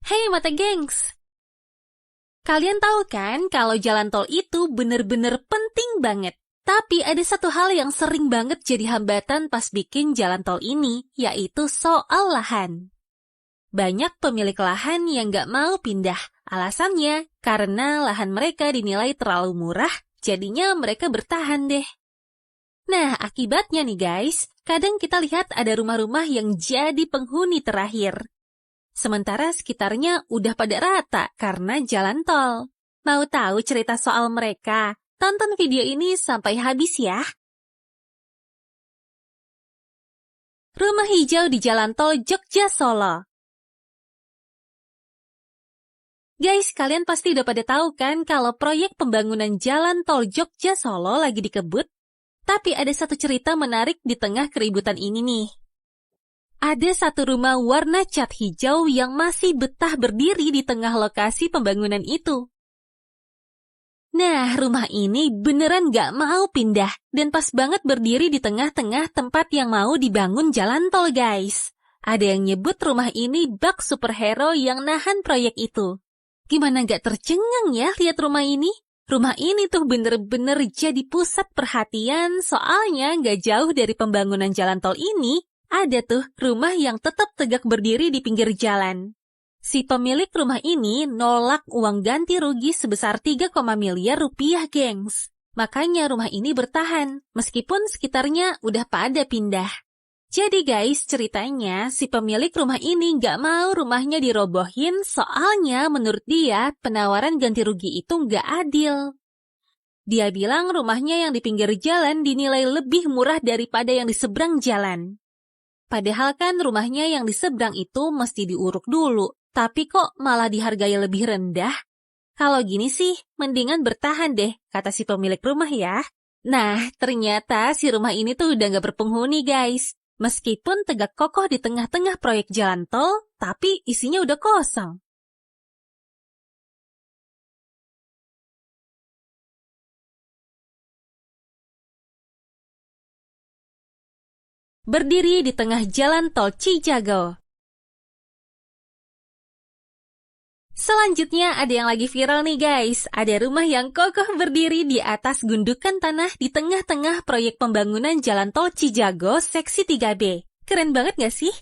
Hey mata gengs! Kalian tahu kan kalau jalan tol itu bener-bener penting banget. Tapi ada satu hal yang sering banget jadi hambatan pas bikin jalan tol ini, yaitu soal lahan. Banyak pemilik lahan yang nggak mau pindah. Alasannya karena lahan mereka dinilai terlalu murah, jadinya mereka bertahan deh. Nah, akibatnya nih guys, kadang kita lihat ada rumah-rumah yang jadi penghuni terakhir. Sementara sekitarnya udah pada rata karena jalan tol. Mau tahu cerita soal mereka? Tonton video ini sampai habis ya. Rumah hijau di jalan tol Jogja-Solo. Guys, kalian pasti udah pada tahu kan kalau proyek pembangunan jalan tol Jogja-Solo lagi dikebut? Tapi ada satu cerita menarik di tengah keributan ini nih. Ada satu rumah warna cat hijau yang masih betah berdiri di tengah lokasi pembangunan itu. Nah, rumah ini beneran gak mau pindah dan pas banget berdiri di tengah-tengah tempat yang mau dibangun jalan tol, guys. Ada yang nyebut rumah ini bak superhero yang nahan proyek itu. Gimana gak tercengang ya lihat rumah ini? Rumah ini tuh bener-bener jadi pusat perhatian soalnya gak jauh dari pembangunan jalan tol ini, ada tuh rumah yang tetap tegak berdiri di pinggir jalan. Si pemilik rumah ini nolak uang ganti rugi sebesar 3, miliar rupiah, gengs. Makanya rumah ini bertahan, meskipun sekitarnya udah pada pindah. Jadi guys, ceritanya si pemilik rumah ini nggak mau rumahnya dirobohin soalnya menurut dia penawaran ganti rugi itu nggak adil. Dia bilang rumahnya yang di pinggir jalan dinilai lebih murah daripada yang di seberang jalan. Padahal kan rumahnya yang di seberang itu mesti diuruk dulu. Tapi kok malah dihargai lebih rendah? Kalau gini sih, mendingan bertahan deh, kata si pemilik rumah ya. Nah, ternyata si rumah ini tuh udah gak berpenghuni guys. Meskipun tegak kokoh di tengah-tengah proyek jalan tol, tapi isinya udah kosong. Berdiri di tengah jalan tol Cijago. Selanjutnya ada yang lagi viral nih guys. Ada rumah yang kokoh berdiri di atas gundukan tanah di tengah-tengah proyek pembangunan jalan tol Cijago seksi 3B. Keren banget gak sih?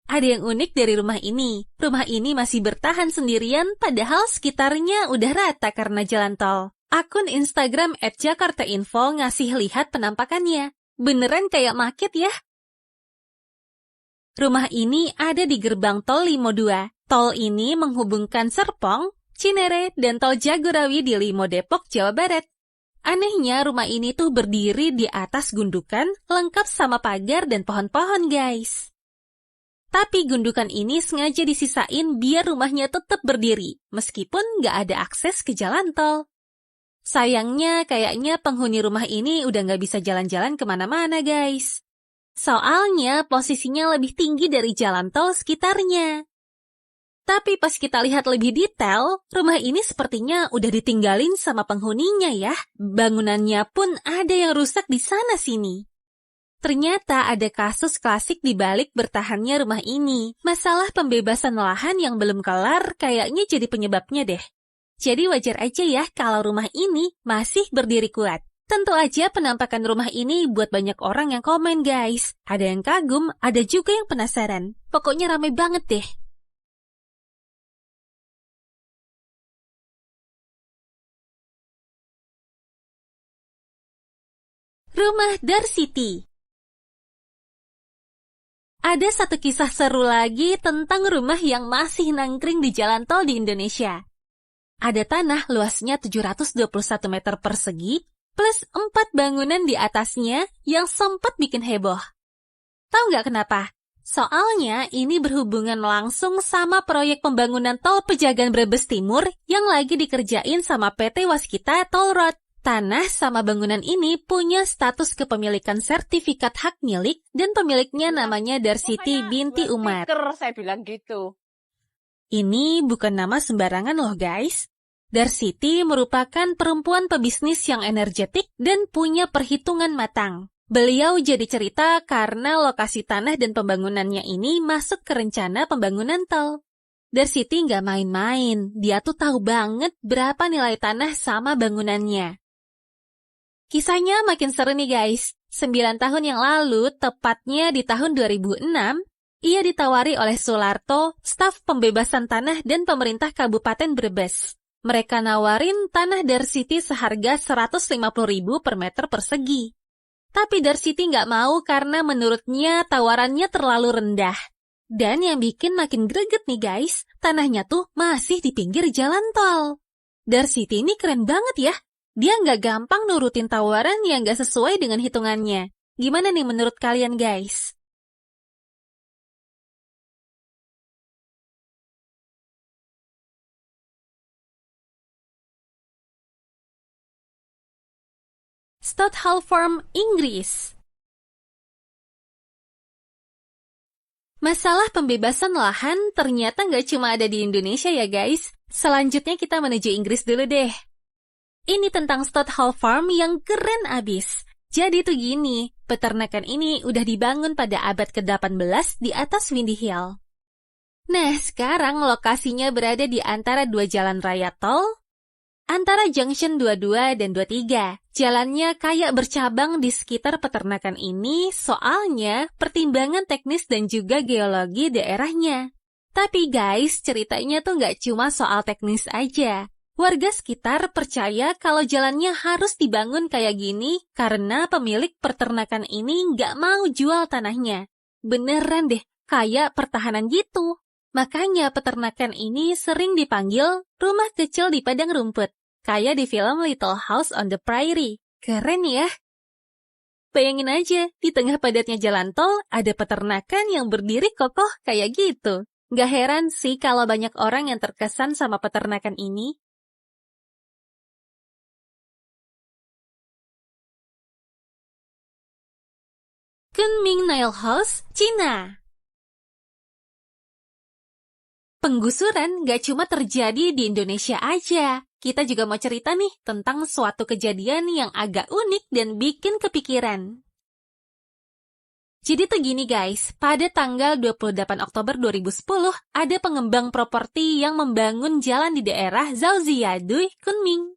Ada yang unik dari rumah ini. Rumah ini masih bertahan sendirian padahal sekitarnya udah rata karena jalan tol. Akun Instagram @jakartainfo ngasih lihat penampakannya. Beneran kayak maket ya? Rumah ini ada di gerbang tol Limo 2. Tol ini menghubungkan Serpong, Cinere, dan tol Jagorawi di Limo Depok, Jawa Barat. Anehnya rumah ini tuh berdiri di atas gundukan, lengkap sama pagar dan pohon-pohon guys. Tapi gundukan ini sengaja disisain biar rumahnya tetap berdiri, meskipun nggak ada akses ke jalan tol. Sayangnya kayaknya penghuni rumah ini udah nggak bisa jalan-jalan kemana-mana guys. Soalnya posisinya lebih tinggi dari jalan tol sekitarnya. Tapi pas kita lihat lebih detail, rumah ini sepertinya udah ditinggalin sama penghuninya ya. Bangunannya pun ada yang rusak di sana-sini. Ternyata ada kasus klasik di balik bertahannya rumah ini. Masalah pembebasan lahan yang belum kelar kayaknya jadi penyebabnya deh. Jadi wajar aja ya kalau rumah ini masih berdiri kuat. Tentu aja penampakan rumah ini buat banyak orang yang komen guys. Ada yang kagum, ada juga yang penasaran. Pokoknya ramai banget deh. Rumah Darsiti. Ada satu kisah seru lagi tentang rumah yang masih nangkring di jalan tol di Indonesia. Ada tanah luasnya 721 meter persegi, plus 4 bangunan di atasnya yang sempat bikin heboh. Tahu nggak kenapa? Soalnya ini berhubungan langsung sama proyek pembangunan tol Pejagan Brebes Timur yang lagi dikerjain sama PT Waskita Toll Road. Tanah sama bangunan ini punya status kepemilikan sertifikat hak milik dan pemiliknya namanya Darsiti binti Umar. Saya bilang gitu. Ini bukan nama sembarangan loh guys. Darsiti merupakan perempuan pebisnis yang energetik dan punya perhitungan matang. Beliau jadi cerita karena lokasi tanah dan pembangunannya ini masuk ke rencana pembangunan tol. Darsiti nggak main-main, dia tuh tahu banget berapa nilai tanah sama bangunannya. Kisahnya makin seru nih guys. 9 tahun yang lalu, tepatnya di tahun 2006, ia ditawari oleh Soelarto, staf pembebasan tanah dan pemerintah Kabupaten Brebes. Mereka nawarin tanah Darsiti seharga 150.000 per meter persegi. Tapi Darsiti nggak mau karena menurutnya tawarannya terlalu rendah. Dan yang bikin makin greget nih guys, tanahnya tuh masih di pinggir jalan tol. Darsiti ini keren banget ya. Dia nggak gampang nurutin tawaran yang nggak sesuai dengan hitungannya. Gimana nih menurut kalian guys? Stouthall Farm, Inggris. Masalah pembebasan lahan ternyata nggak cuma ada di Indonesia ya guys. Selanjutnya kita menuju Inggris dulu deh. Ini tentang Stouthall Farm yang keren abis. Jadi tuh gini, peternakan ini udah dibangun pada abad ke-18 di atas Windy Hill. Nah, sekarang lokasinya berada di antara dua jalan raya tol, antara Junction 22 dan 23. Jalannya kayak bercabang di sekitar peternakan ini soalnya pertimbangan teknis dan juga geologi daerahnya. Tapi guys, ceritanya tuh nggak cuma soal teknis aja. Warga sekitar percaya kalau jalannya harus dibangun kayak gini karena pemilik peternakan ini nggak mau jual tanahnya. Beneran deh, kayak pertahanan gitu. Makanya peternakan ini sering dipanggil rumah kecil di padang rumput. Kayak di film Little House on the Prairie. Keren ya? Bayangin aja, di tengah padatnya jalan tol, ada peternakan yang berdiri kokoh kayak gitu. Gak heran sih kalau banyak orang yang terkesan sama peternakan ini. Kunming Nail House, Cina. Penggusuran gak cuma terjadi di Indonesia aja. Kita juga mau cerita nih tentang suatu kejadian yang agak unik dan bikin kepikiran. Jadi tuh gini guys, pada tanggal 28 Oktober 2010, ada pengembang properti yang membangun jalan di daerah Zhao-Ziyadui, Kunming.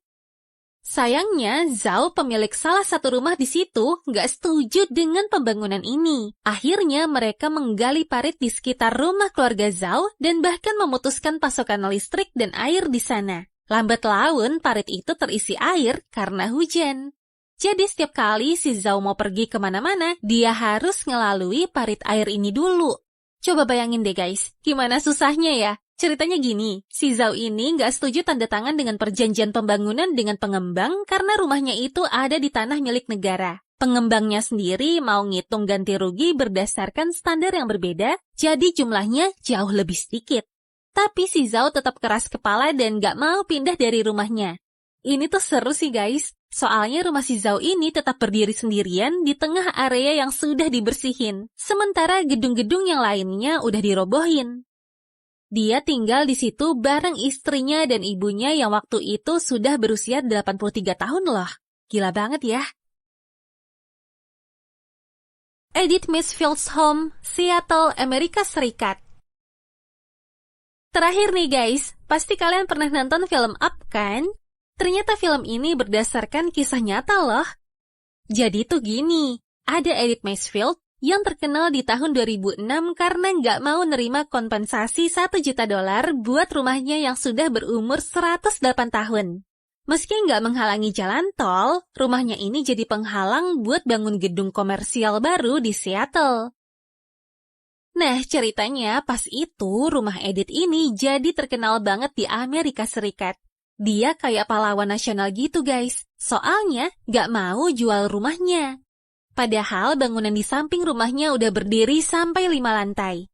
Sayangnya, Zhao, pemilik salah satu rumah di situ, nggak setuju dengan pembangunan ini. Akhirnya, mereka menggali parit di sekitar rumah keluarga Zhao dan bahkan memutuskan pasokan listrik dan air di sana. Lambat laun, parit itu terisi air karena hujan. Jadi setiap kali si Zhao mau pergi kemana-mana, dia harus ngelalui parit air ini dulu. Coba bayangin deh guys, gimana susahnya ya? Ceritanya gini, si Zhao ini nggak setuju tanda tangan dengan perjanjian pembangunan dengan pengembang karena rumahnya itu ada di tanah milik negara. Pengembangnya sendiri mau ngitung ganti rugi berdasarkan standar yang berbeda, jadi jumlahnya jauh lebih sedikit. Tapi si Zhao tetap keras kepala dan nggak mau pindah dari rumahnya. Ini tuh seru sih guys, soalnya rumah si Zhao ini tetap berdiri sendirian di tengah area yang sudah dibersihin, sementara gedung-gedung yang lainnya udah dirobohin. Dia tinggal di situ bareng istrinya dan ibunya yang waktu itu sudah berusia 83 tahun loh. Gila banget ya. Edith Mansfield's Home, Seattle, Amerika Serikat. Terakhir nih guys, pasti kalian pernah nonton film Up kan? Ternyata film ini berdasarkan kisah nyata loh. Jadi tuh gini, ada Edith Mansfield yang terkenal di tahun 2006 karena nggak mau nerima kompensasi $1 juta buat rumahnya yang sudah berumur 108 tahun. Meski nggak menghalangi jalan tol, rumahnya ini jadi penghalang buat bangun gedung komersial baru di Seattle. Nah, ceritanya pas itu rumah Edith ini jadi terkenal banget di Amerika Serikat. Dia kayak pahlawan nasional gitu guys, soalnya nggak mau jual rumahnya. Padahal bangunan di samping rumahnya udah berdiri sampai 5 lantai.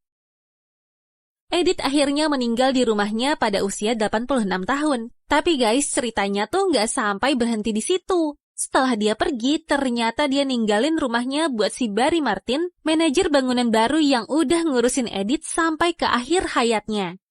Edith akhirnya meninggal di rumahnya pada usia 86 tahun. Tapi guys, ceritanya tuh nggak sampai berhenti di situ. Setelah dia pergi, ternyata dia ninggalin rumahnya buat si Barry Martin, manajer bangunan baru yang udah ngurusin Edith sampai ke akhir hayatnya.